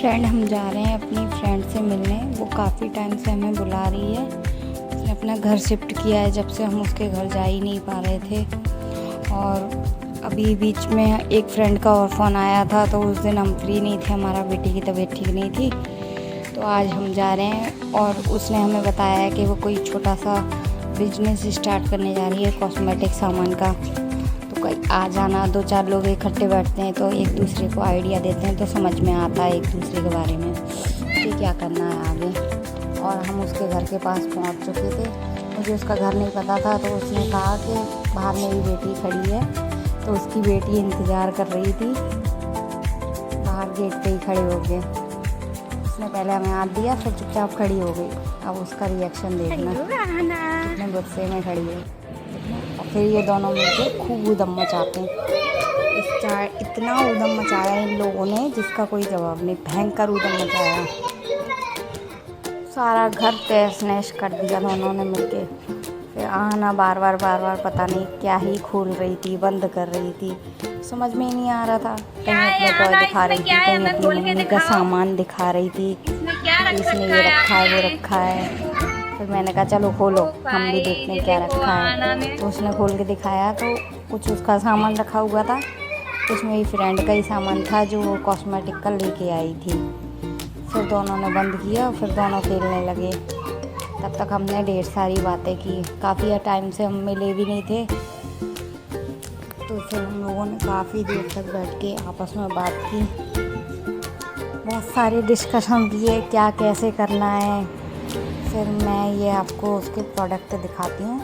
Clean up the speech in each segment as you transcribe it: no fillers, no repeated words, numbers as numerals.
Friend हम जा रहे हैं अपनी फ्रेंड से मिलने। वो काफ़ी टाइम से हमें बुला रही है। उसने अपना घर शिफ्ट किया है जब से हम उसके घर जा ही नहीं पा रहे थे। और अभी बीच में एक फ्रेंड का और फ़ोन आया था, तो उस दिन हम फ्री नहीं थे, हमारा बेटी की तबीयत ठीक नहीं थी। तो आज हम जा रहे हैं और उसने हमें बताया है कि वो कोई छोटा सा बिजनेस स्टार्ट करने जा रही है कॉस्मेटिक सामान का। तो कोई आ जाना, 2-4 लोग इकट्ठे बैठते हैं तो एक दूसरे को आइडिया देते हैं, तो समझ में आता है एक दूसरे के बारे में कि क्या करना है आगे। और हम उसके घर के पास पहुंच चुके थे। मुझे उसका घर नहीं पता था, तो उसने कहा कि बाहर मेरी बेटी खड़ी है। तो उसकी बेटी इंतज़ार कर रही थी बाहर गेट पे ही खड़े हो गए। उसने पहले हमें हाथ दिया, फिर चुपचाप खड़ी हो गई। अब उसका रिएक्शन देखना, कितने गुस्से में खड़ी है। और फिर ये दोनों मिलकर खूब ऊधम मचाते हैं। इतना ऊधम मचाया इन लोगों ने जिसका कोई जवाब नहीं। भयंकर ऊधम मचाया, सारा घर तहस नहस कर दिया दोनों ने मिलके। फिर आना बार बार पता नहीं क्या ही खोल रही थी, बंद कर रही थी, समझ में ही नहीं आ रहा था। कहीं अपने टॉय दिखा रही थी, कहीं अपनी मम्मी का सामान दिखा रही थी, इसने ये रखा है वो रखा है। फिर मैंने कहा चलो खोलो, हम भी देखते हैं क्या रखा है। तो उसने खोल के दिखाया तो कुछ उसका सामान रखा हुआ था। उसमें मेरी फ्रेंड का ही सामान था जो वो कॉस्मेटिक का लेके आई थी। फिर दोनों ने बंद किया, फिर दोनों खेलने लगे। तब तक हमने ढेर सारी बातें की। काफ़ी टाइम से हम मिले भी नहीं थे, तो फिर हम लोगों ने काफ़ी देर तक बैठ के आपस में बात की। बहुत सारे डिस्कशन किए क्या कैसे करना है। फिर मैं ये आपको उसके प्रोडक्ट दिखाती हूँ।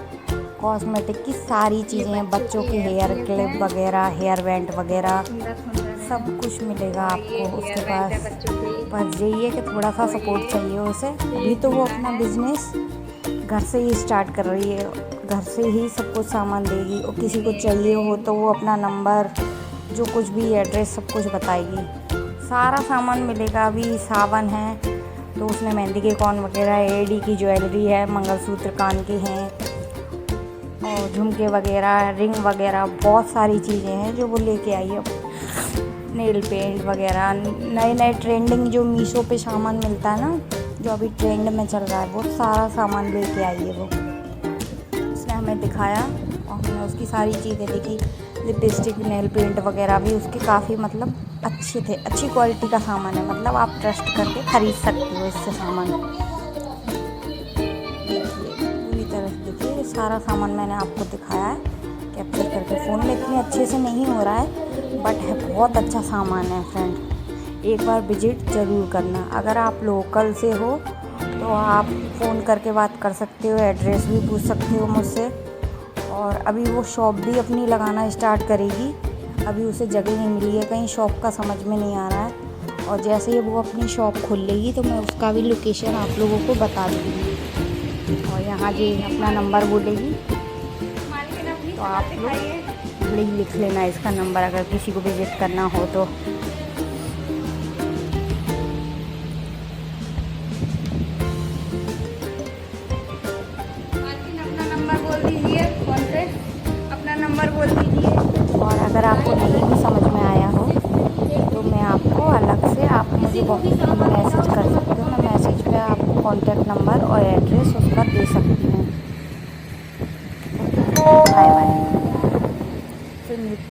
कॉस्मेटिक की सारी चीज़ें, बच्चों के हेयर क्लिप वगैरह, हेयर बैंड वगैरह सब कुछ मिलेगा आपको उसके पास। बस यही है कि थोड़ा सा सपोर्ट चाहिए उसे। अभी तो वो अपना बिजनेस घर से ही स्टार्ट कर रही है, घर से ही सब कुछ सामान देगी। और किसी को चाहिए हो तो वो अपना नंबर, जो कुछ भी एड्रेस, सब कुछ बताएगी। सारा सामान मिलेगा। अभी सावन है तो उसने मेहंदी के कॉन वगैरह, एडी की ज्वेलरी है, मंगलसूत्र कान के हैं, और झुमके वगैरह, रिंग वगैरह, बहुत सारी चीज़ें हैं जो वो लेके आई है। नेल पेंट वगैरह, नए नए ट्रेंडिंग जो मीशो पे सामान मिलता है ना, जो अभी ट्रेंड में चल रहा है, वो सारा सामान लेके आई है वो। उसने हमें दिखाया और हमने उसकी सारी चीज़ें देखी। लिपस्टिक, नेल पेंट वगैरह भी उसके काफ़ी मतलब अच्छे थे, अच्छी क्वालिटी का सामान है। मतलब आप ट्रस्ट करके ख़रीद सकते हो इससे सामान। देखिए पूरी तरह से देखिए, सारा सामान मैंने आपको दिखाया है कैप्चर करके। फ़ोन में इतने अच्छे से नहीं हो रहा है, बट है बहुत अच्छा सामान है फ्रेंड। एक बार विजिट ज़रूर करना। अगर आप लोकल से हो तो आप फ़ोन करके बात कर सकते हो, एड्रेस भी पूछ सकते हो मुझसे। और अभी वो शॉप भी अपनी लगाना स्टार्ट करेगी। अभी उसे जगह नहीं मिली है, कहीं शॉप का समझ में नहीं आ रहा है। और जैसे ही वो अपनी शॉप खोल लेगी तो मैं उसका भी लोकेशन आप लोगों को बता दूँगी। और यहाँ जी अपना नंबर बोलेगी तो आप लोग लिख लेना इसका नंबर, अगर किसी को विजिट करना हो तो। अपना नंबर बोल दीजिए, फ़ोन पे अपना नंबर बोल दीजिए। और अगर आपको नहीं